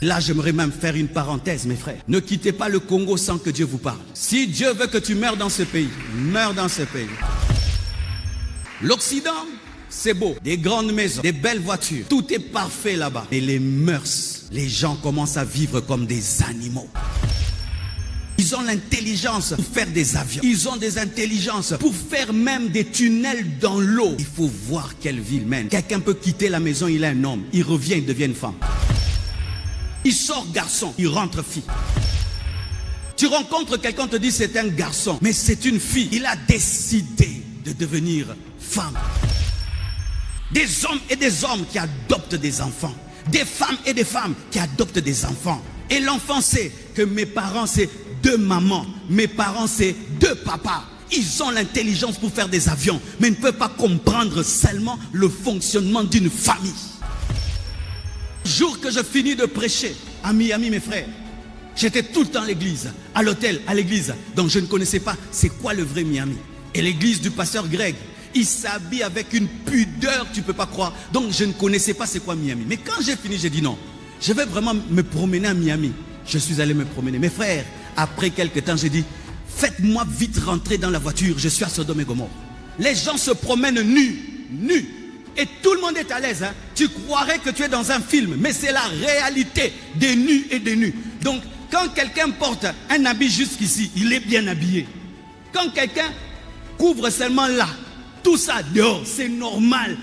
Là, j'aimerais même faire une parenthèse, mes frères. Ne quittez pas le Congo sans que Dieu vous parle. Si Dieu veut que tu meurs dans ce pays, meurs dans ce pays. L'Occident, c'est beau. Des grandes maisons, des belles voitures. Tout est parfait là-bas. Et les mœurs, les gens commencent à vivre comme des animaux. Ils ont l'intelligence pour faire des avions. Ils ont des intelligences pour faire même des tunnels dans l'eau. Il faut voir quelle ville mène. Quelqu'un peut quitter la maison, il est un homme. Il revient, il devient une femme. Il sort garçon, il rentre fille. Tu rencontres quelqu'un, te dit c'est un garçon, mais c'est une fille. Il a décidé de devenir femme. Des hommes et des hommes qui adoptent des enfants. Des femmes et des femmes qui adoptent des enfants. Et l'enfant sait que mes parents c'est 2 mamans, mes parents c'est 2 papas. Ils ont l'intelligence pour faire des avions, mais ils ne peuvent pas comprendre seulement le fonctionnement d'une famille. Jour que je finis de prêcher à Miami, mes frères, j'étais tout le temps à l'église, à l'hôtel, à l'église. Donc je ne connaissais pas c'est quoi le vrai Miami. Et l'église du pasteur Greg, il s'habille avec une pudeur, tu ne peux pas croire. Donc je ne connaissais pas c'est quoi Miami. Mais quand j'ai fini, j'ai dit non, je vais vraiment me promener à Miami. Je suis allé me promener. Mes frères, après quelques temps, j'ai dit, faites-moi vite rentrer dans la voiture, je suis à Sodome et Gomorrhe. Les gens se promènent nus. Et tout le monde est à l'aise. Hein? Tu croirais que tu es dans un film, mais c'est la réalité des nus et des nus. Donc, quand quelqu'un porte un habit jusqu'ici, il est bien habillé. Quand quelqu'un couvre seulement là, tout ça dehors, c'est normal.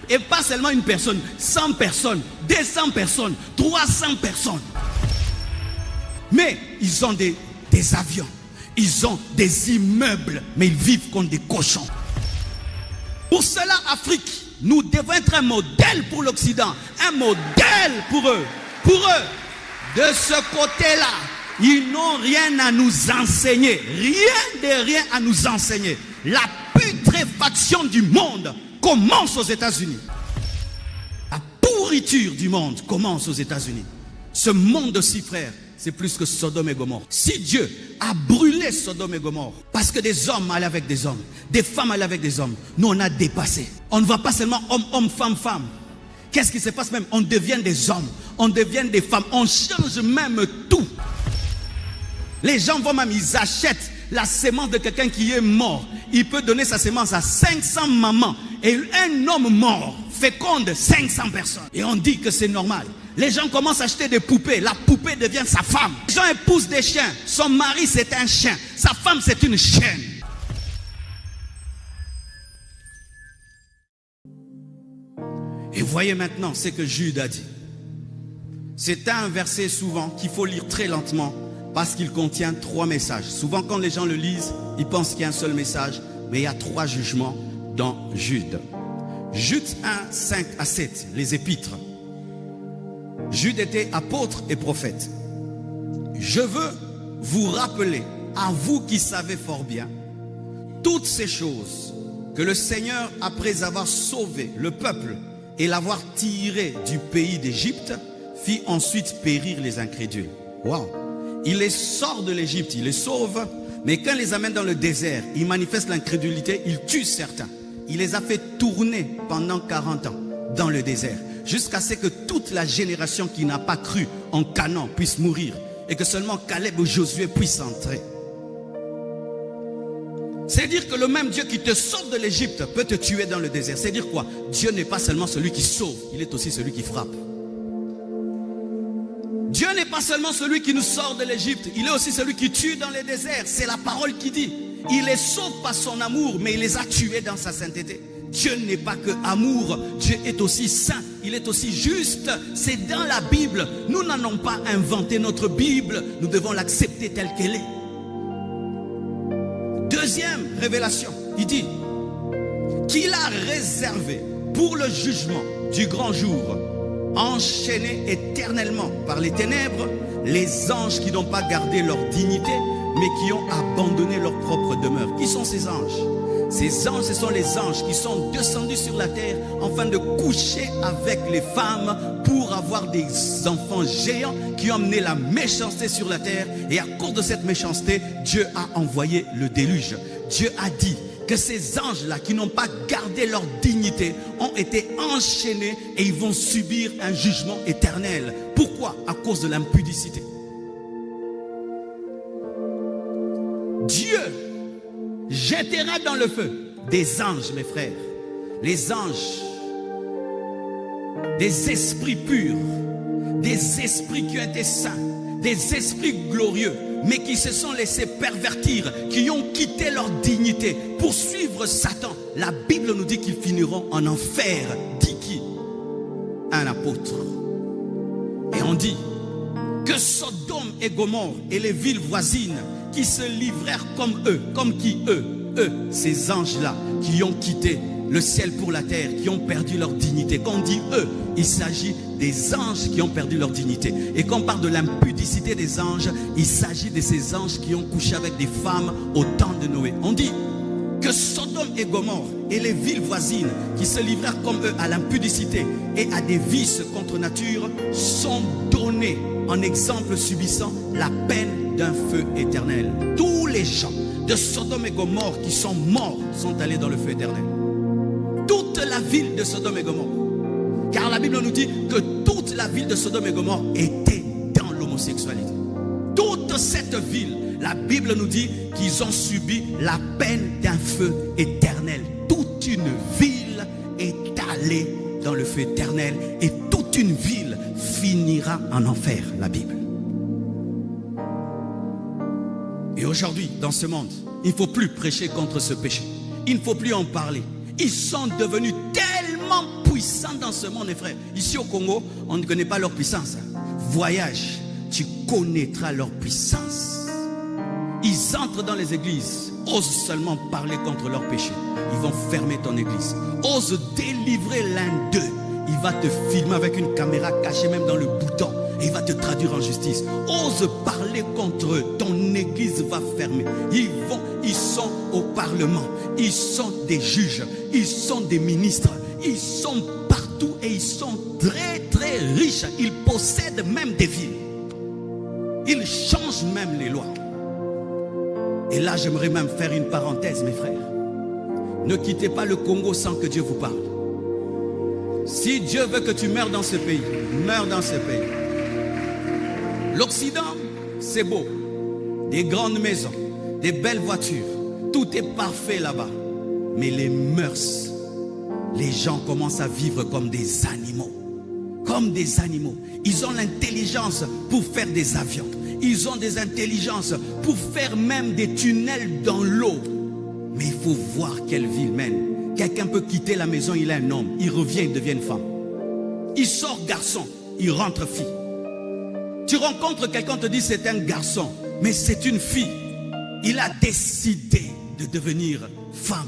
Et pas seulement une personne, 100 personnes, 200 personnes, 300 personnes. Mais ils ont des avions, ils ont des immeubles, mais ils vivent comme des cochons. Pour cela, Afrique, nous devons être un modèle pour l'Occident, un modèle pour eux. Pour eux, de ce côté-là, ils n'ont rien à nous enseigner. Rien à nous enseigner. La putréfaction du monde commence aux États-Unis. La pourriture du monde commence aux États-Unis. Ce monde-ci, frère, c'est plus que Sodome et Gomorrhe. Si Dieu a brûlé Sodome et Gomorrhe, parce que des hommes allaient avec des hommes, des femmes allaient avec des hommes, nous on a dépassé. On ne va pas seulement homme, femme. Qu'est-ce qui se passe même? On devient des hommes, on devient des femmes, on change même tout. Les gens vont même, ils achètent la sémence de quelqu'un qui est mort. Il peut donner sa sémence à 500 mamans. Et un homme mort féconde 500 personnes. Et on dit que c'est normal. Les gens commencent à acheter des poupées. La poupée devient sa femme. Les gens épousent des chiens. Son mari, c'est un chien. Sa femme, c'est une chienne. Et voyez maintenant ce que Jude a dit. C'est un verset souvent qu'il faut lire très lentement parce qu'il contient 3 messages. Souvent quand les gens le lisent, ils pensent qu'il y a un seul message, mais il y a 3 jugements dans Jude. Jude 1, 5 à 7, les épîtres. Jude était apôtre et prophète. Je veux vous rappeler, à vous qui savez fort bien, toutes ces choses que le Seigneur, après avoir sauvé le peuple et l'avoir tiré du pays d'Égypte, fit ensuite périr les incrédules. Waouh! Il les sort de l'Égypte, il les sauve, mais quand il les amène dans le désert, il manifeste l'incrédulité, il tue certains. Il les a fait tourner pendant 40 ans dans le désert, jusqu'à ce que toute la génération qui n'a pas cru en Canaan puisse mourir, et que seulement Caleb ou Josué puissent entrer. C'est dire que le même Dieu qui te sort de l'Égypte peut te tuer dans le désert. C'est dire quoi? Dieu n'est pas seulement celui qui sauve, il est aussi celui qui frappe. Dieu n'est pas seulement celui qui nous sort de l'Égypte, il est aussi celui qui tue dans les déserts. C'est la parole qui dit. Il les sauve par son amour, mais il les a tués dans sa sainteté. Dieu n'est pas que amour, Dieu est aussi saint, il est aussi juste. C'est dans la Bible. Nous n'en avons pas inventé notre Bible, nous devons l'accepter telle qu'elle est. Deuxième révélation, il dit qu'il a réservé pour le jugement du grand jour, enchaînés éternellement par les ténèbres, les anges qui n'ont pas gardé leur dignité, mais qui ont abandonné leur propre demeure. Qui sont ces anges? Ces anges, ce sont les anges qui sont descendus sur la terre afin de coucher avec les femmes pour avoir des enfants géants qui ont amené la méchanceté sur la terre. Et à cause de cette méchanceté, Dieu a envoyé le déluge. Dieu a dit que ces anges-là qui n'ont pas gardé leur dignité ont été enchaînés et ils vont subir un jugement éternel. Pourquoi? À cause de l'impudicité. Dieu jettera dans le feu des anges, mes frères. Les anges, des esprits purs, des esprits qui ont été saints, des esprits glorieux, mais qui se sont laissés pervertir, qui ont quitté leur dignité pour suivre Satan. La Bible nous dit qu'ils finiront en enfer. Dit qui? Un apôtre. Et on dit que Sodome et Gomorrhe et les villes voisines qui se livrèrent comme eux, comme qui eux, ces anges-là qui ont quitté le ciel pour la terre, qui ont perdu leur dignité. Quand on dit eux, il s'agit des anges qui ont perdu leur dignité. Et quand on parle de l'impudicité des anges, il s'agit de ces anges qui ont couché avec des femmes au temps de Noé. On dit que Sodome et Gomorrhe et les villes voisines qui se livrèrent comme eux à l'impudicité et à des vices contre nature sont donnés en exemple subissant la peine d'un feu éternel. Tous les gens de Sodome et Gomorrhe qui sont morts sont allés dans le feu éternel. Toute la ville de Sodome et Gomorrhe. Car la Bible nous dit que toute la ville de Sodome et Gomorrhe était dans l'homosexualité. Toute cette ville, la Bible nous dit qu'ils ont subi la peine d'un feu éternel. Toute une ville est allée dans le feu éternel et toute une ville finira en enfer, la Bible. Et aujourd'hui, dans ce monde, il ne faut plus prêcher contre ce péché. Il ne faut plus en parler. Ils sont devenus tellement puissants dans ce monde, mes frères. Ici au Congo, on ne connaît pas leur puissance. Voyage, tu connaîtras leur puissance. Ils entrent dans les églises, osent seulement parler contre leur péché. Ils vont fermer ton église. Ose délivrer l'un d'eux. Il va te filmer avec une caméra cachée même dans le bouton. Et il va te traduire en justice. Ose parler contre eux. Ton église va fermer. Ils sont au Parlement. Ils sont des juges. Ils sont des ministres. Ils sont partout et ils sont très très riches. Ils possèdent même des villes. Ils changent même les lois. Et là, j'aimerais même faire une parenthèse, mes frères. Ne quittez pas le Congo sans que Dieu vous parle. Si Dieu veut que tu meurs dans ce pays, meurs dans ce pays. L'Occident, c'est beau. Des grandes maisons, des belles voitures. Tout est parfait là-bas. Mais les mœurs, les gens commencent à vivre comme des animaux. Comme des animaux. Ils ont l'intelligence pour faire des avions. Ils ont des intelligences pour faire même des tunnels dans l'eau. Mais il faut voir quelle vie ils mènent. Quelqu'un peut quitter la maison, il est un homme. Il revient, il devient une femme. Il sort garçon, il rentre fille. Tu rencontres quelqu'un, te dit c'est un garçon, mais c'est une fille. Il a décidé de devenir femme.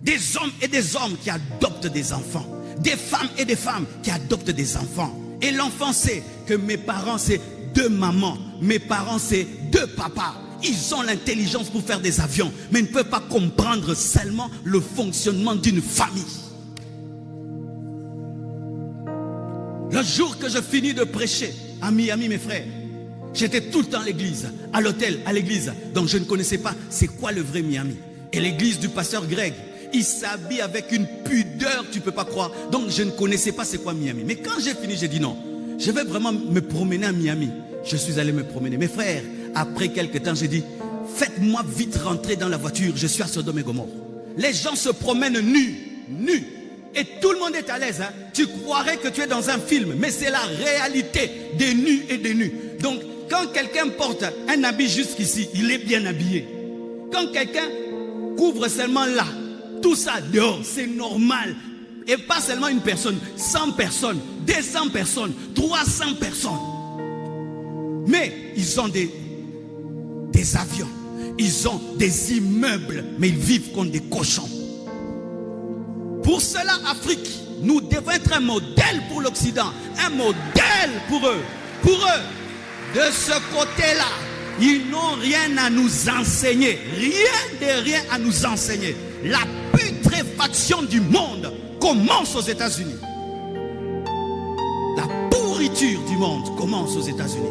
Des hommes et des hommes qui adoptent des enfants. Des femmes et des femmes qui adoptent des enfants. Et l'enfant sait que mes parents c'est 2 mamans, mes parents c'est 2 papas. Ils ont l'intelligence pour faire des avions, mais ils ne peuvent pas comprendre seulement le fonctionnement d'une famille. Le jour que je finis de prêcher à Miami, mes frères, j'étais tout le temps à l'église, à l'hôtel, à l'église. Donc je ne connaissais pas c'est quoi le vrai Miami. Et l'église du pasteur Greg, il s'habille avec une pudeur, tu ne peux pas croire. Donc je ne connaissais pas c'est quoi Miami. Mais quand j'ai fini, j'ai dit non, je vais vraiment me promener à Miami. Je suis allé me promener. Mes frères, après quelques temps, j'ai dit, faites-moi vite rentrer dans la voiture. Je suis à Sodome et Gomorrhe. Les gens se promènent nus. Et tout le monde est à l'aise. Hein? Tu croirais que tu es dans un film, mais c'est la réalité des nus et des nus. Donc, quand quelqu'un porte un habit jusqu'ici, il est bien habillé. Quand quelqu'un couvre seulement là, tout ça dehors, c'est normal. Et pas seulement une personne, 100 personnes, 200 personnes, 300 personnes. Mais ils ont des avions, ils ont des immeubles, mais ils vivent comme des cochons. Pour cela, Afrique, nous devons être un modèle pour l'Occident, un modèle pour eux. Pour eux, de ce côté-là, ils n'ont rien à nous enseigner, rien à nous enseigner. La putréfaction du monde commence aux États-Unis. La pourriture du monde commence aux États-Unis.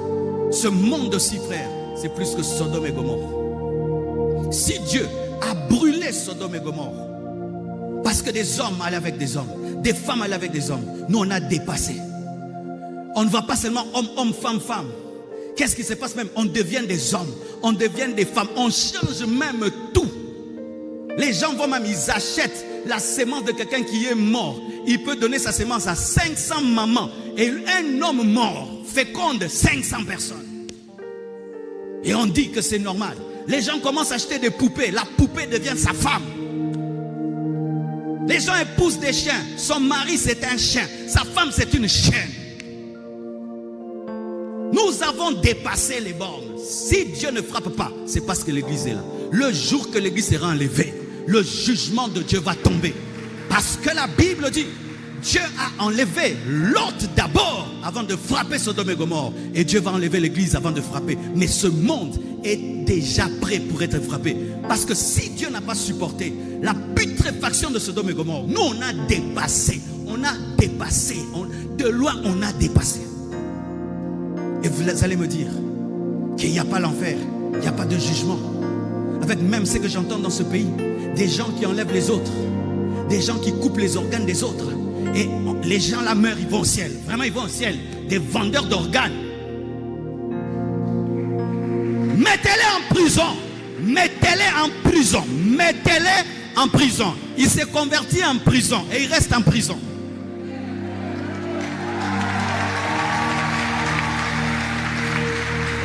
Ce monde aussi, frère, c'est plus que Sodome et Gomorrhe. Si Dieu a brûlé Sodome et Gomorrhe. Parce que des hommes allaient avec des hommes, des femmes allaient avec des hommes. Nous, on a dépassé. On ne va pas seulement homme, homme, femme, femme. Qu'est-ce qui se passe même? On devient des hommes, on devient des femmes, on change même tout. Les gens vont même, ils achètent la sémence de quelqu'un qui est mort. Il peut donner sa sémence à 500 mamans. Et un homme mort féconde 500 personnes. Et on dit que c'est normal. Les gens commencent à acheter des poupées. La poupée devient sa femme. Les gens épousent des chiens. Son mari c'est un chien. Sa femme c'est une chienne. Nous avons dépassé les bornes. Si Dieu ne frappe pas, c'est parce que l'église est là. Le jour que l'église sera enlevée, le jugement de Dieu va tomber. Parce que la Bible dit, Dieu a enlevé Lot d'abord avant de frapper Sodome et Gomorrhe. Et Dieu va enlever l'église avant de frapper. Mais ce monde est déjà prêt pour être frappé. Parce que si Dieu n'a pas supporté la putréfaction de Sodome et Gomorrhe, nous on a dépassé. On a dépassé. De loin on a dépassé. Et vous allez me dire qu'il n'y a pas l'enfer, il n'y a pas de jugement. Avec même ce que j'entends dans ce pays, des gens qui enlèvent les autres, des gens qui coupent les organes des autres. Et les gens là meurent, ils vont au ciel. Vraiment, ils vont au ciel. Des vendeurs d'organes. Mettez-les en prison. Mettez-les en prison. Mettez-les en prison. Il s'est converti en prison et il reste en prison.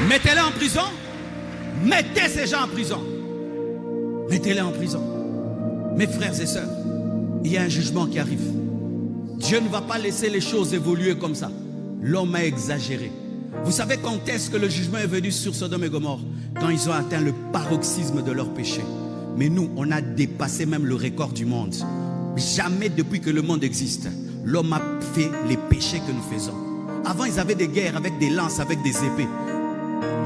Mettez-les en prison. Mettez ces gens en prison. Mettez-les en prison. Mes frères et sœurs, il y a un jugement qui arrive. Dieu ne va pas laisser les choses évoluer comme ça. L'homme a exagéré. Vous savez quand est-ce que le jugement est venu sur Sodome et Gomorrhe? Quand ils ont atteint le paroxysme de leur péché. Mais nous, on a dépassé même le record du monde. Jamais depuis que le monde existe, l'homme a fait les péchés que nous faisons. Avant, ils avaient des guerres avec des lances, avec des épées.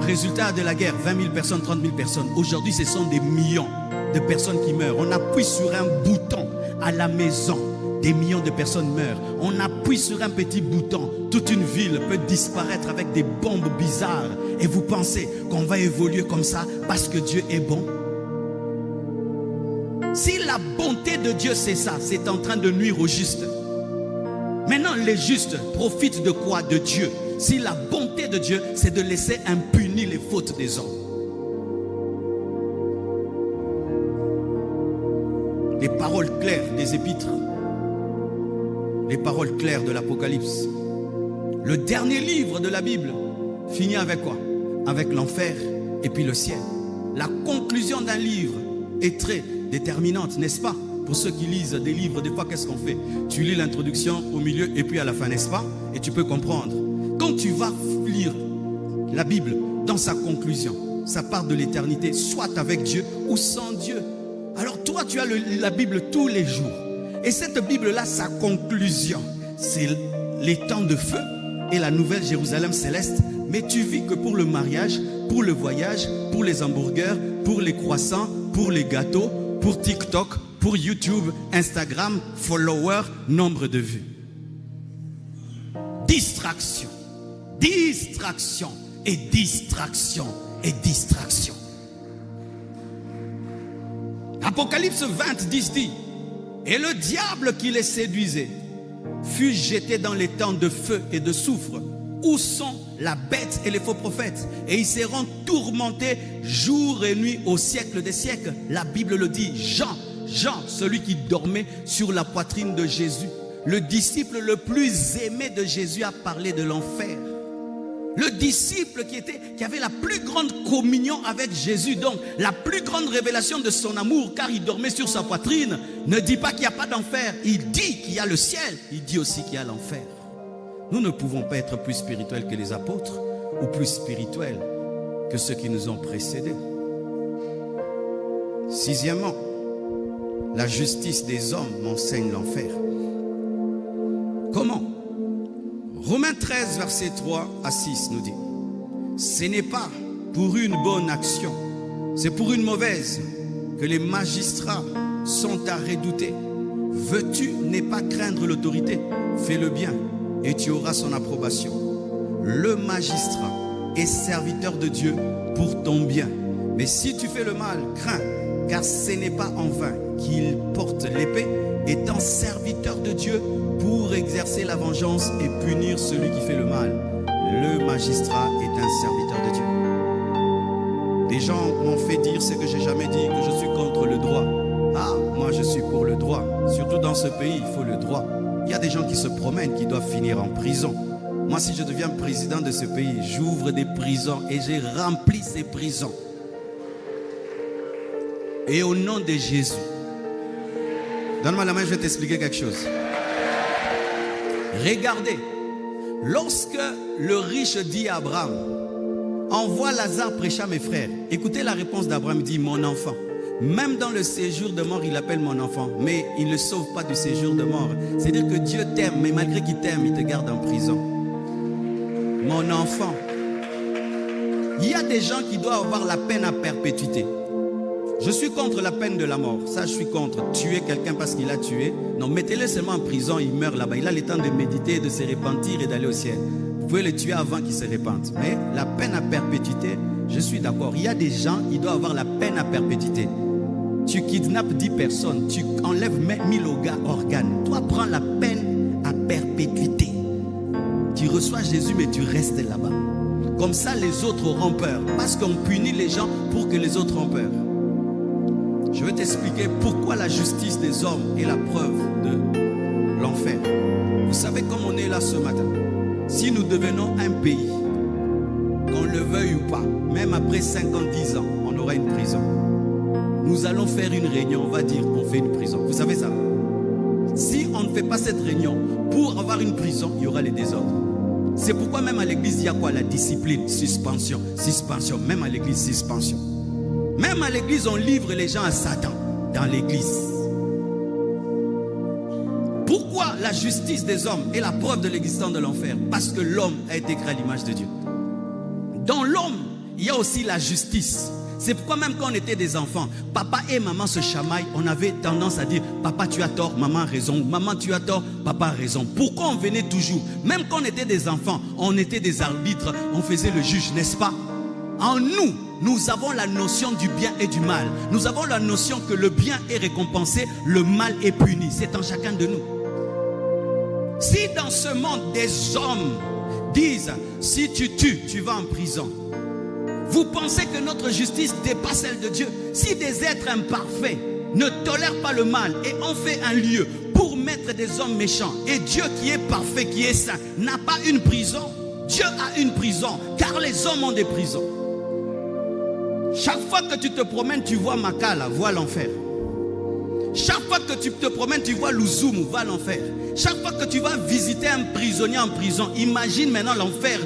Résultat de la guerre, 20 000 personnes, 30 000 personnes. Aujourd'hui, ce sont des millions de personnes qui meurent. On appuie sur un bouton à la maison. Des millions de personnes meurent. On appuie sur un petit bouton. Toute une ville peut disparaître avec des bombes bizarres. Et vous pensez qu'on va évoluer comme ça parce que Dieu est bon? Si la bonté de Dieu c'est ça, c'est en train de nuire aux justes. Maintenant les justes profitent de quoi? De Dieu. Si la bonté de Dieu c'est de laisser impunies les fautes des hommes. Les paroles claires des épîtres, les paroles claires de l'Apocalypse. Le dernier livre de la Bible finit avec quoi? Avec l'enfer et puis le ciel. La conclusion d'un livre est très déterminante, n'est-ce pas? Pour ceux qui lisent des livres, des fois, qu'est-ce qu'on fait? Tu lis l'introduction au milieu et puis à la fin, n'est-ce pas? Et tu peux comprendre. Quand tu vas lire la Bible dans sa conclusion, ça part de l'éternité, soit avec Dieu ou sans Dieu. Alors toi, tu as la Bible tous les jours. Et cette Bible-là, sa conclusion, c'est les temps de feu et la nouvelle Jérusalem céleste. Mais tu vis que pour le mariage, pour le voyage, pour les hamburgers, pour les croissants, pour les gâteaux, pour TikTok, pour YouTube, Instagram, followers, nombre de vues. Distraction, distraction et distraction et distraction. Apocalypse 20, 10 dit: et le diable qui les séduisait fut jeté dans les temps de feu et de soufre, où sont la bête et les faux prophètes, et ils seront tourmentés jour et nuit au siècle des siècles. La Bible le dit. Jean, celui qui dormait sur la poitrine de Jésus, le disciple le plus aimé de Jésus, a parlé de l'enfer. Le disciple qui avait la plus grande communion avec Jésus, donc la plus grande révélation de son amour, car il dormait sur sa poitrine, ne dit pas qu'il n'y a pas d'enfer. Il dit qu'il y a le ciel, il dit aussi qu'il y a l'enfer. Nous ne pouvons pas être plus spirituels que les apôtres ou plus spirituels que ceux qui nous ont précédés. Sixièmement, la justice des hommes m'enseigne l'enfer. Comment? Romains 13, verset 3 à 6 nous dit: ce n'est pas pour une bonne action, c'est pour une mauvaise que les magistrats sont à redouter. Veux-tu ne pas craindre l'autorité? Fais le bien et tu auras son approbation. Le magistrat est serviteur de Dieu pour ton bien. Mais si tu fais le mal, crains, car ce n'est pas en vain qu'il porte l'épée, étant serviteur de Dieu pour exercer la vengeance et punir celui qui fait le mal. Le magistrat est un serviteur de Dieu. Des gens m'ont fait dire ce que j'ai jamais dit, que je suis contre le droit. Ah, moi je suis pour le droit. Surtout dans ce pays, il faut le droit. Il y a des gens qui se promènent, qui doivent finir en prison. Moi, si je deviens président de ce pays, j'ouvre des prisons et j'ai rempli ces prisons. Et au nom de Jésus, donne-moi la main, je vais t'expliquer quelque chose. Regardez, lorsque le riche dit à Abraham, envoie Lazare prêcher à mes frères. Écoutez la réponse d'Abraham, il dit, mon enfant. Même dans le séjour de mort, il appelle mon enfant. Mais il ne le sauve pas du séjour de mort. C'est-à-dire que Dieu t'aime, mais malgré qu'il t'aime, il te garde en prison. Mon enfant. Il y a des gens qui doivent avoir la peine à perpétuité. Je suis contre la peine de la mort. Ça, je suis contre. Tuer quelqu'un parce qu'il a tué. Non, mettez-le seulement en prison, il meurt là-bas. Il a le temps de méditer, de se repentir et d'aller au ciel. Vous pouvez le tuer avant qu'il se repente. Mais la peine à perpétuité, je suis d'accord. Il y a des gens, ils doivent avoir la peine à perpétuité. Tu kidnappes 10 personnes, tu enlèves 1000 organes. Toi, prends la peine à perpétuité. Tu reçois Jésus, mais tu restes là-bas. Comme ça, les autres auront peur. Parce qu'on punit les gens pour que les autres aient peur. Je vais t'expliquer pourquoi la justice des hommes est la preuve de l'enfer. Vous savez comme on est là ce matin. Si nous devenons un pays, qu'on le veuille ou pas, même après 50-10 ans, on aura une prison. Nous allons faire une réunion, on va dire qu'on fait une prison. Vous savez ça? Si on ne fait pas cette réunion, pour avoir une prison, il y aura les désordres. C'est pourquoi même à l'église, il y a quoi? La discipline, suspension, suspension. Même à l'église, suspension. Même à l'église, on livre les gens à Satan dans l'église. Pourquoi la justice des hommes est la preuve de l'existence de l'enfer? Parce que l'homme a été créé à l'image de Dieu. Dans l'homme, il y a aussi la justice. C'est pourquoi même quand on était des enfants, papa et maman se chamaillent, on avait tendance à dire papa tu as tort, maman a raison, maman tu as tort, papa a raison. Pourquoi on venait toujours? Même quand on était des enfants, on était des arbitres, on faisait le juge, n'est-ce pas? En nous, nous avons la notion du bien et du mal. Nous avons la notion que le bien est récompensé, le mal est puni. C'est en chacun de nous. Si dans ce monde des hommes disent si tu tues, tu vas en prison. Vous pensez que notre justice dépasse celle de Dieu? Si des êtres imparfaits ne tolèrent pas le mal et ont fait un lieu pour mettre des hommes méchants, et Dieu qui est parfait, qui est saint, n'a pas une prison, Dieu a une prison, car les hommes ont des prisons. Chaque fois que tu te promènes, tu vois Makala, vois l'enfer. Chaque fois que tu te promènes, tu vois Luzumu, vois l'enfer. Chaque fois que tu vas visiter un prisonnier en prison, imagine maintenant l'enfer,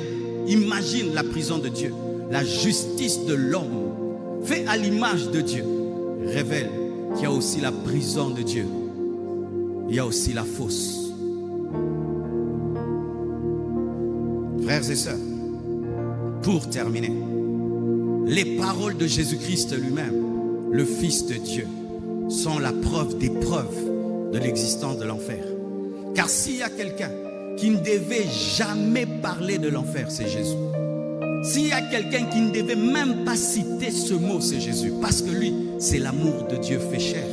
imagine la prison de Dieu. La justice de l'homme, fait à l'image de Dieu, révèle qu'il y a aussi la prison de Dieu. Il y a aussi la fosse. Frères et sœurs, pour terminer, les paroles de Jésus-Christ lui-même, le Fils de Dieu, sont la preuve des preuves de l'existence de l'enfer. Car s'il y a quelqu'un qui ne devait jamais parler de l'enfer, c'est Jésus. S'il y a quelqu'un qui ne devait même pas citer ce mot, c'est Jésus. Parce que lui, c'est l'amour de Dieu fait chair.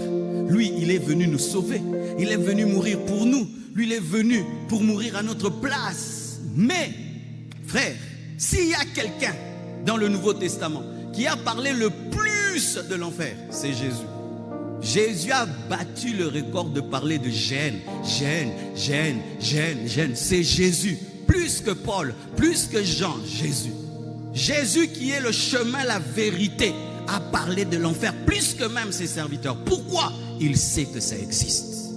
Lui, il est venu nous sauver. Il est venu mourir pour nous. Lui, il est venu pour mourir à notre place. Mais, frère, s'il y a quelqu'un dans le Nouveau Testament qui a parlé le plus de l'enfer, c'est Jésus. Jésus a battu le record de parler de gêne. C'est Jésus. Plus que Paul, plus que Jean, Jésus. Jésus qui est le chemin, la vérité, a parlé de l'enfer plus que même ses serviteurs. Pourquoi? Il sait que ça existe.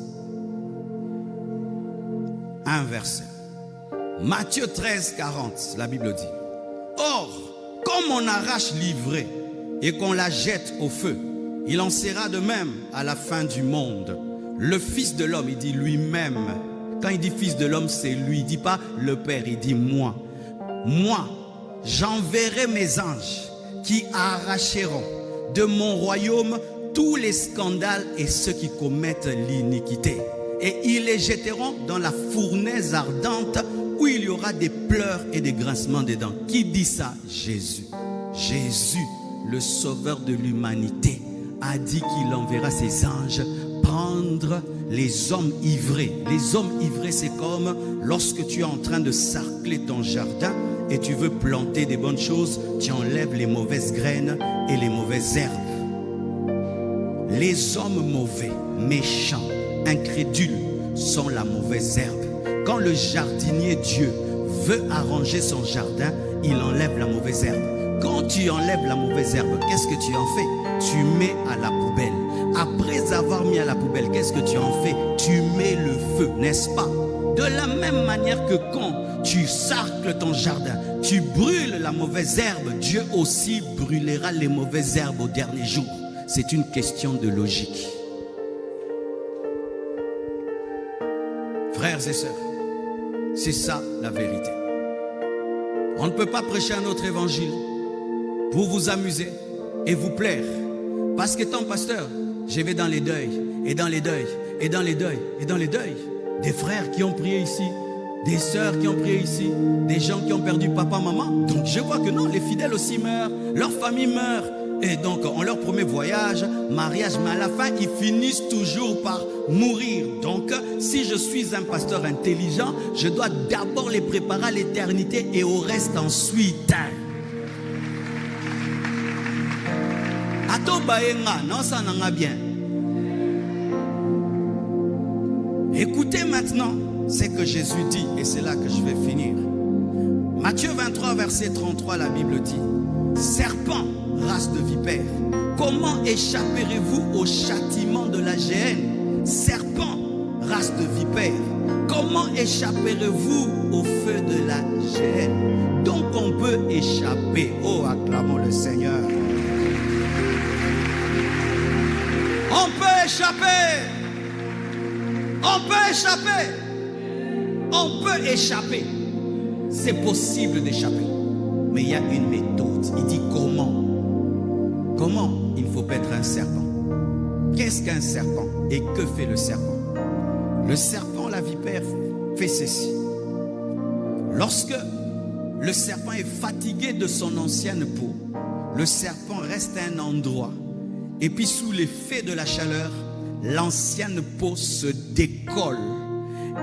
Un verset. Matthieu 13, 40, la Bible dit: or, comme on arrache l'ivraie et qu'on la jette au feu, il en sera de même à la fin du monde. Le Fils de l'homme, il dit lui-même. Quand il dit Fils de l'homme, c'est lui. Il ne dit pas le Père, il dit moi. Moi, j'enverrai mes anges qui arracheront de mon royaume tous les scandales et ceux qui commettent l'iniquité. Et ils les jetteront dans la fournaise ardente où il y aura des pleurs et des grincements des dents. Qui dit ça? Jésus. Jésus, le sauveur de l'humanité, a dit qu'il enverra ses anges prendre les hommes ivrés. Les hommes ivrés, c'est comme lorsque tu es en train de sarcler ton jardin et tu veux planter des bonnes choses, tu enlèves les mauvaises graines et les mauvaises herbes. Les hommes mauvais, méchants, incrédules sont la mauvaise herbe. Quand le jardinier Dieu veut arranger son jardin, il enlève la mauvaise herbe. Quand tu enlèves la mauvaise herbe, qu'est-ce que tu en fais? Tu mets à la poubelle. Après avoir mis à la poubelle, qu'est-ce que tu en fais? Tu mets le feu, n'est-ce pas? De la même manière que quand tu sarcles ton jardin, tu brûles la mauvaise herbe, Dieu aussi brûlera les mauvaises herbes au dernier jour. C'est une question de logique. Frères et sœurs, c'est ça la vérité. On ne peut pas prêcher un autre évangile pour vous amuser et vous plaire. Parce qu'étant pasteur, je vais dans les deuils, et dans les deuils, et dans les deuils, et dans les deuils. Des frères qui ont prié ici, des sœurs qui ont prié ici, des gens qui ont perdu papa, maman. Donc je vois que non, les fidèles aussi meurent, leur famille meurt. Et donc on leur promet voyage, mariage, mais à la fin ils finissent toujours par mourir. Donc si je suis un pasteur intelligent, je dois d'abord les préparer à l'éternité et au reste ensuite. Non, ça n'en a bien. Écoutez maintenant ce que Jésus dit, et c'est là que je vais finir. Matthieu 23, verset 33, la Bible dit: serpent, race de vipère, comment échapperez-vous au châtiment de la géhenne? Serpent, race de vipère, comment échapperez-vous au feu de la géhenne? Donc on peut échapper. Oh, acclamons le Seigneur. On peut échapper. On peut échapper. On peut échapper. C'est possible d'échapper. Mais il y a une méthode. Il dit comment. Comment il ne faut pas être un serpent. Qu'est-ce qu'un serpent et que fait le serpent? Le serpent, la vipère, fait ceci. Lorsque le serpent est fatigué de son ancienne peau, le serpent reste à un endroit. Et puis sous l'effet de la chaleur, l'ancienne peau se décolle.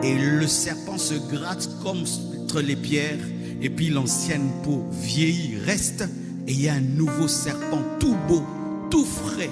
Et le serpent se gratte contre les pierres. Et puis l'ancienne peau vieillit, reste. Et il y a un nouveau serpent tout beau, tout frais,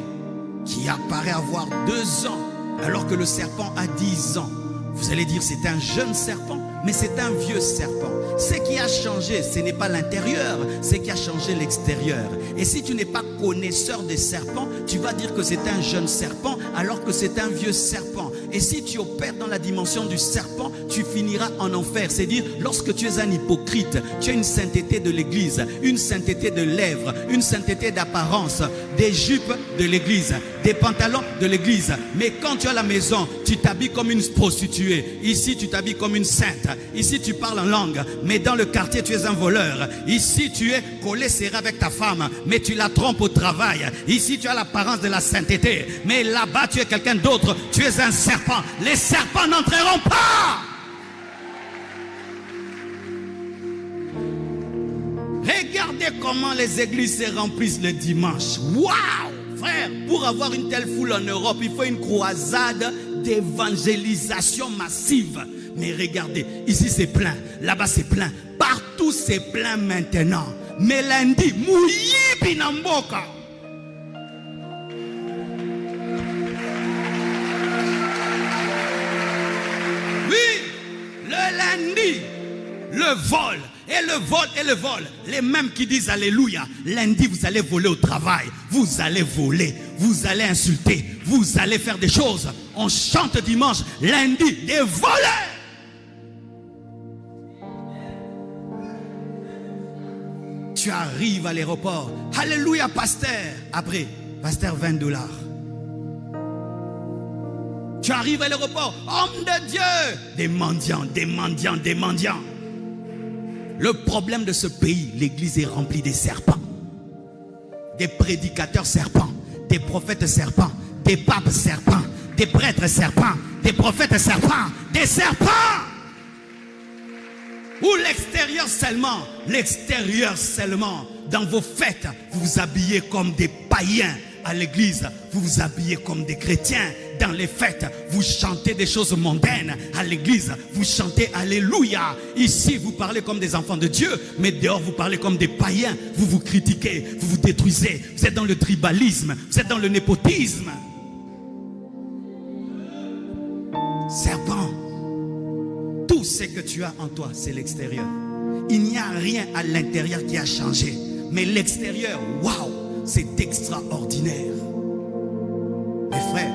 qui apparaît avoir 2 ans, alors que le serpent a 10 ans. Vous allez dire c'est un jeune serpent, mais c'est un vieux serpent. Ce qui a changé, ce n'est pas l'intérieur, c'est qui a changé l'extérieur. Et si tu n'es pas connaisseur des serpents, tu vas dire que c'est un jeune serpent alors que c'est un vieux serpent. Et si tu opères dans la dimension du serpent, tu finiras en enfer. C'est-à-dire, lorsque tu es un hypocrite, tu as une sainteté de l'église, une sainteté de lèvres, une sainteté d'apparence, des jupes de l'église, des pantalons de l'église. Mais quand tu es à la maison, tu t'habilles comme une prostituée. Ici, tu t'habilles comme une sainte. Ici, tu parles en langue. Mais dans le quartier, tu es un voleur. Ici, tu es collé serré avec ta femme, mais tu la trompes au travail. Ici, tu as l'apparence de la sainteté. Mais là-bas, tu es quelqu'un d'autre. Tu es un serpent. Les serpents n'entreront pas. Regardez comment les églises se remplissent le dimanche. Waouh! Frère, pour avoir une telle foule en Europe, il faut une croisade d'évangélisation massive. Mais regardez, ici c'est plein, là-bas c'est plein, partout c'est plein maintenant. Mais lundi, mouillé binamboka. Oui, le lundi, le vol. Et le vol, et le vol. Les mêmes qui disent alléluia. Lundi, vous allez voler au travail. Vous allez voler. Vous allez insulter. Vous allez faire des choses. On chante dimanche. Lundi, des voleurs. Tu arrives à l'aéroport. Alléluia, pasteur. Après, pasteur, $20. Tu arrives à l'aéroport. Homme de Dieu. Des mendiants, des mendiants, des mendiants. Le problème de ce pays, l'église est remplie des serpents. Des prédicateurs serpents, des prophètes serpents, des papes serpents, des prêtres serpents, des prophètes serpents, des serpents. Ou l'extérieur seulement, dans vos fêtes, vous vous habillez comme des païens. à l'église, vous vous habillez comme des chrétiens. Dans les fêtes, vous chantez des choses mondaines. À l'église, vous chantez Alléluia. Ici, vous parlez comme des enfants de Dieu, mais dehors, vous parlez comme des païens. Vous vous critiquez, vous vous détruisez. Vous êtes dans le tribalisme, vous êtes dans le népotisme. Serpent, tout ce que tu as en toi, c'est l'extérieur. Il n'y a rien à l'intérieur qui a changé. Mais l'extérieur, waouh, c'est extraordinaire. Mes frères,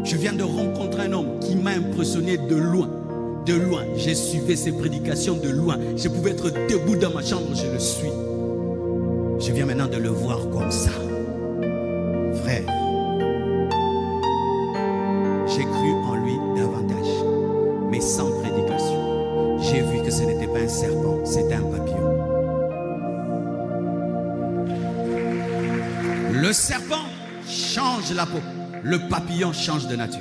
je viens de rencontrer un homme qui m'a impressionné de loin. De loin, j'ai suivi ses prédications de loin. Je pouvais être debout dans ma chambre, je le suis. Je viens maintenant de le voir comme ça. Frère, j'ai cru en lui davantage, mais sans prédication. J'ai vu que ce n'était pas un serpent, c'était un papillon. Le serpent change la peau, le papillon change de nature.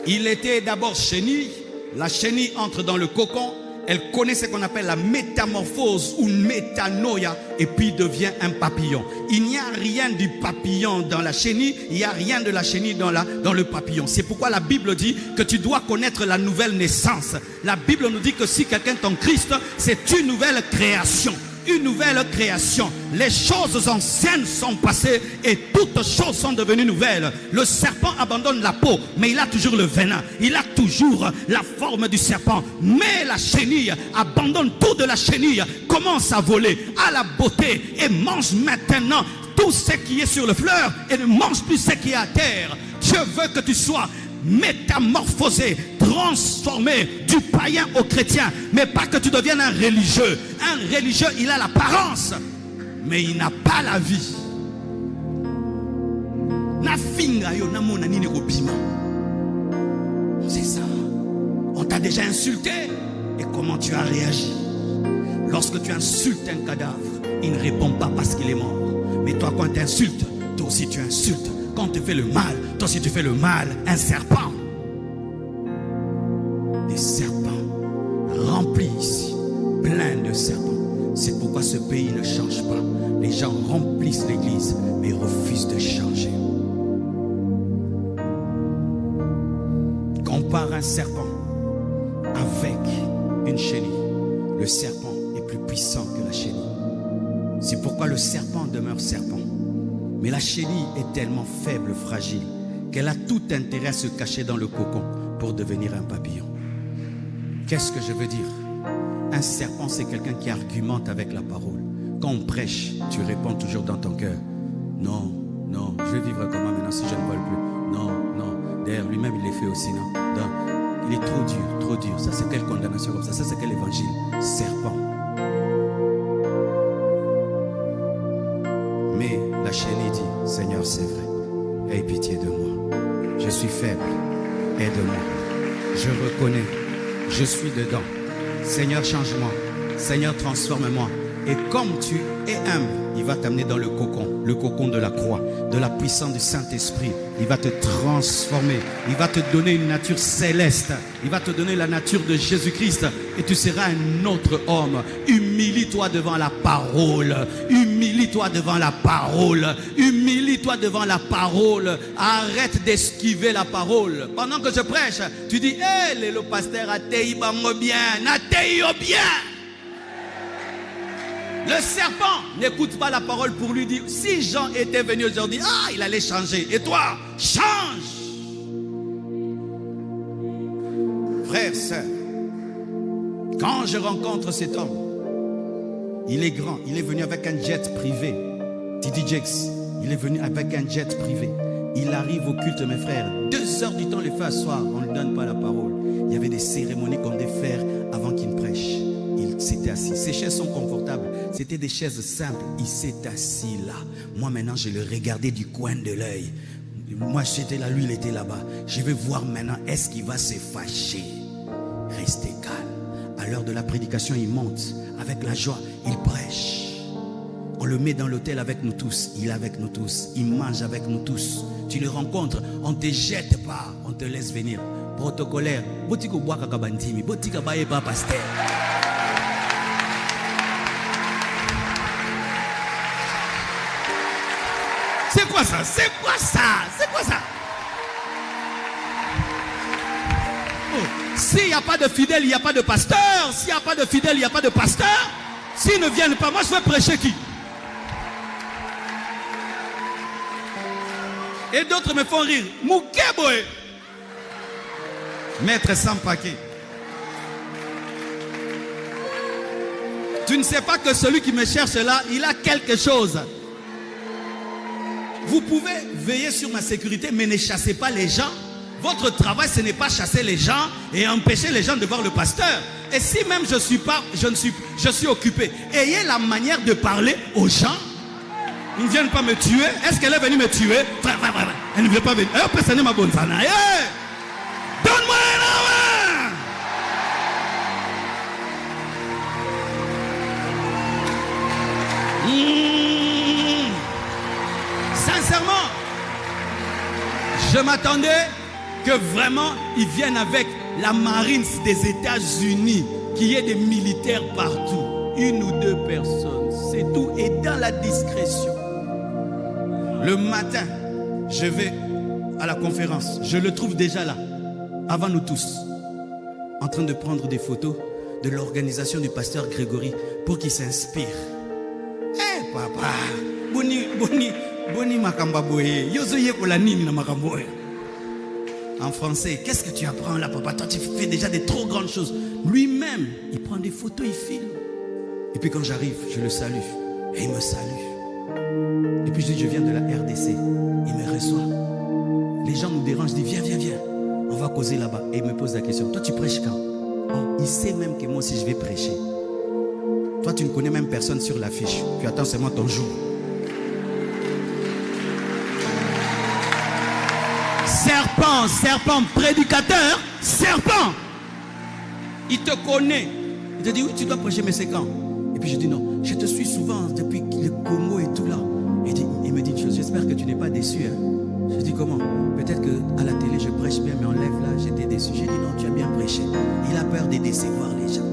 Il était d'abord chenille, la chenille entre dans le cocon, elle connaît ce qu'on appelle la métamorphose ou métanoïa et puis devient un papillon. Il n'y a rien du papillon dans la chenille, il n'y a rien de la chenille dans le papillon. C'est pourquoi la Bible dit que tu dois connaître la nouvelle naissance. La Bible nous dit que si quelqu'un est en Christ, c'est une nouvelle création. Une nouvelle création. Les choses anciennes sont passées et toutes choses sont devenues nouvelles. Le serpent abandonne la peau, mais il a toujours le venin. Il a toujours la forme du serpent. Mais la chenille abandonne tout de la chenille, commence à voler à la beauté et mange maintenant tout ce qui est sur le fleur et ne mange plus ce qui est à terre. Dieu veut que tu sois métamorphosé, transformé du païen au chrétien, mais pas que tu deviennes un religieux. Un religieux, il a l'apparence, mais il n'a pas la vie. C'est ça. On t'a déjà insulté. Et comment tu as réagi? Lorsque tu insultes un cadavre, il ne répond pas parce qu'il est mort. Mais toi, quand tu insultes, toi aussi tu insultes. Quand tu fais le mal, toi aussi tu fais le mal. Un serpent. Des serpents remplis ici, plein de serpents. C'est pourquoi ce pays ne change pas. Les gens remplissent l'église, mais refusent de changer. Compare un serpent avec une chenille. Le serpent est plus puissant que la chenille. C'est pourquoi le serpent demeure serpent. Mais la chenille est tellement faible, fragile, qu'elle a tout intérêt à se cacher dans le cocon pour devenir un papillon. Qu'est-ce que je veux dire? Un serpent, c'est quelqu'un qui argumente avec la parole. Quand on prêche, tu réponds toujours dans ton cœur. Non, non, je vais vivre comment maintenant si je ne vole plus? Non, non. D'ailleurs, lui-même, il est fait aussi, non? Donc, il est trop dur, trop dur. Ça, c'est quelle condamnation comme ça? Ça, c'est quel évangile? Serpent. Mais la chenille dit, Seigneur, c'est vrai, aie pitié de moi. Je suis faible, aide-moi. Je reconnais, je suis dedans. Seigneur, change-moi. Seigneur, transforme-moi. Et comme tu es humble, il va t'amener dans le cocon de la croix, de la puissance du Saint-Esprit. Il va te transformer. Il va te donner une nature céleste. Il va te donner la nature de Jésus-Christ. Et tu seras un autre homme. Humilie-toi devant la parole. Humilie-toi devant la parole. Humilie-toi devant la parole. Arrête d'esquiver la parole. Pendant que je prêche, tu dis, hé, le pasteur a teï bango bien. Na teï bien. Le serpent n'écoute pas la parole pour lui dire, si Jean était venu aujourd'hui, il allait changer. Et toi, change. Frère, sœur, quand je rencontre cet homme, il est grand, il est venu avec un jet privé. T.D. Jakes, il est venu avec un jet privé. Il arrive au culte, mes frères. 2 heures du temps, les frères, asseoir, on ne lui donne pas la parole. Il y avait des cérémonies qu'on devait faire avant qu'il ne prêche. Il s'était assis. Ces chaises sont confortables. C'était des chaises simples. Il s'est assis là. Moi maintenant, je le regardais du coin de l'œil. Moi j'étais là, lui il était là-bas. Je vais voir maintenant, est-ce qu'il va se fâcher? Restez calme. À l'heure de la prédication, il monte. Avec la joie, il prêche. On le met dans l'hôtel avec nous tous. Il est avec nous tous. Il mange avec nous tous. Tu le rencontres, on ne te jette pas. On te laisse venir. Protocolaire. Botiko bois kakabantimi. Botika baye pas pasteur. quoi ça? C'est quoi ça? C'est quoi ça? Oh. S'il n'y a pas de fidèles, il n'y a pas de pasteur. S'il n'y a pas de fidèles, il n'y a pas de pasteur. S'ils ne viennent pas, moi je vais prêcher qui? Et d'autres me font rire. Moukeboé. Maître sans paquet. Tu ne sais pas que celui qui me cherche là, il a quelque chose. Vous pouvez veiller sur ma sécurité, mais ne chassez pas les gens. Votre travail, ce n'est pas chasser les gens et empêcher les gens de voir le pasteur. Et si même je suis occupé, ayez la manière de parler aux gens. Ils ne viennent pas me tuer. Est-ce qu'elle est venue me tuer? Elle ne veut pas venir. Personne ma bonne fana. Donne-moi un homme. Sincèrement, je m'attendais que vraiment ils viennent avec la marine des États-Unis, qu'il y ait des militaires partout. Une ou deux personnes, c'est tout. Et dans la discrétion. Le matin, je vais à la conférence. Je le trouve déjà là, avant nous tous, en train de prendre des photos de l'organisation du pasteur Grégory pour qu'il s'inspire. Eh papa, boni makambaboye, yozoye kolanini na makamboye. En français, qu'est-ce que tu apprends là, papa? Toi, tu fais déjà des trop grandes choses. Lui-même, il prend des photos, il filme. Et puis quand j'arrive, je le salue. Et il me salue. Et puis je dis, je viens de la RDC. Il me reçoit. Les gens nous dérangent, je dis, viens, viens, viens. On va causer là-bas. Et il me pose la question, toi tu prêches quand? Oh, il sait même que moi aussi je vais prêcher. Toi tu ne connais même personne sur l'affiche. Tu attends seulement ton jour. Serpent, serpent, prédicateur, serpent. Il te connaît. Il te dit, oui, tu dois prêcher, mais c'est quand? Et puis je dis, non, je te suis souvent depuis le Congo et tout là. Il me dit une chose, j'espère que tu n'es pas déçu. Hein. Je dis, comment? Peut-être qu'à la télé, je prêche bien, mais en live là, j'étais déçu. J'ai dit, non, tu as bien prêché. Il a peur de décevoir les gens.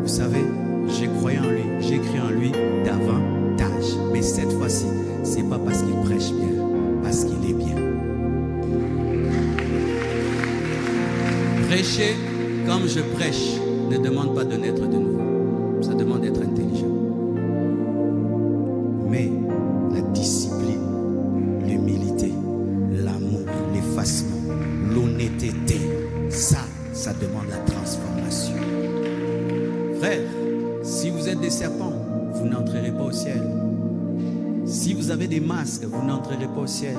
Vous savez, j'ai croyé en lui, j'ai cru en lui davantage. Mais cette fois-ci, c'est pas parce qu'il prêche bien, parce qu'il est bien. Prêcher comme je prêche ne demande pas de naître de nouveau. Ça demande d'être intelligent. Mais la discipline, l'humilité, l'amour, l'effacement, l'honnêteté, ça demande la transformation. Frère, si vous êtes des serpents, vous n'entrerez pas au ciel. Si vous avez des masques, vous n'entrerez pas au ciel.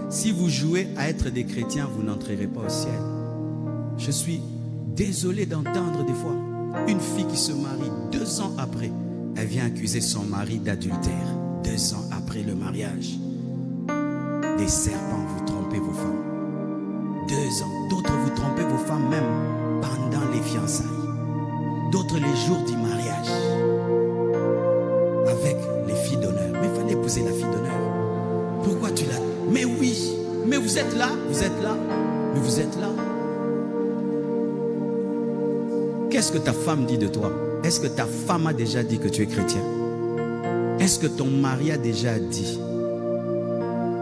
Si vous jouez à être des chrétiens, vous n'entrerez pas au ciel. Je suis désolé d'entendre des fois une fille qui se marie 2 ans après, elle vient accuser son mari d'adultère. 2 ans après le mariage. Des serpents, vous trompez vos femmes. 2 ans. D'autres, vous trompez vos femmes même pendant les fiançailles. D'autres, les jours du mariage. Avec les filles d'honneur. Mais il fallait épouser la fille d'honneur. Pourquoi tu l'as? Mais oui. Mais vous êtes là. Vous êtes là. Mais vous êtes là. Qu'est-ce que ta femme dit de toi? Est-ce que ta femme a déjà dit que tu es chrétien? Est-ce que ton mari a déjà dit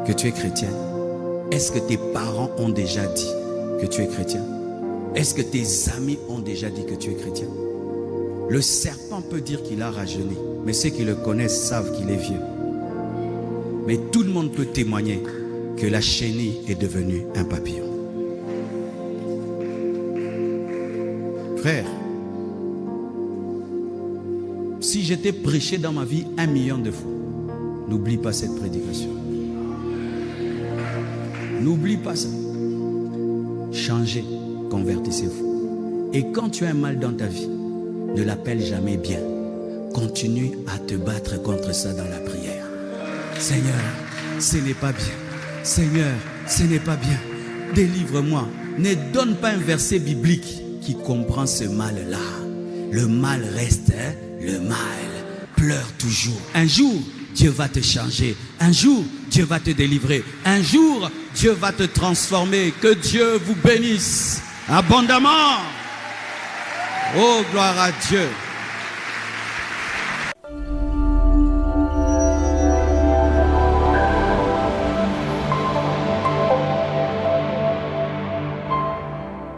que tu es chrétien? Est-ce que tes parents ont déjà dit que tu es chrétien? Est-ce que tes amis ont déjà dit que tu es chrétien? Le serpent peut dire qu'il a rajeuni, mais ceux qui le connaissent savent qu'il est vieux. Mais tout le monde peut témoigner que la chenille est devenue un papillon. Frère, si j'étais prêché dans ma vie 1 million de fois, n'oublie pas cette prédication. N'oublie pas ça. Changez, convertissez-vous. Et quand tu as un mal dans ta vie, ne l'appelle jamais bien. Continue à te battre contre ça dans la prière. Seigneur, ce n'est pas bien. Seigneur, ce n'est pas bien. Délivre-moi. Ne donne pas un verset biblique qui comprend ce mal-là. Le mal reste, hein? Le mal pleure toujours. Un jour, Dieu va te changer. Un jour, Dieu va te délivrer. Un jour, Dieu va te transformer. Que Dieu vous bénisse abondamment. Oh, gloire à Dieu.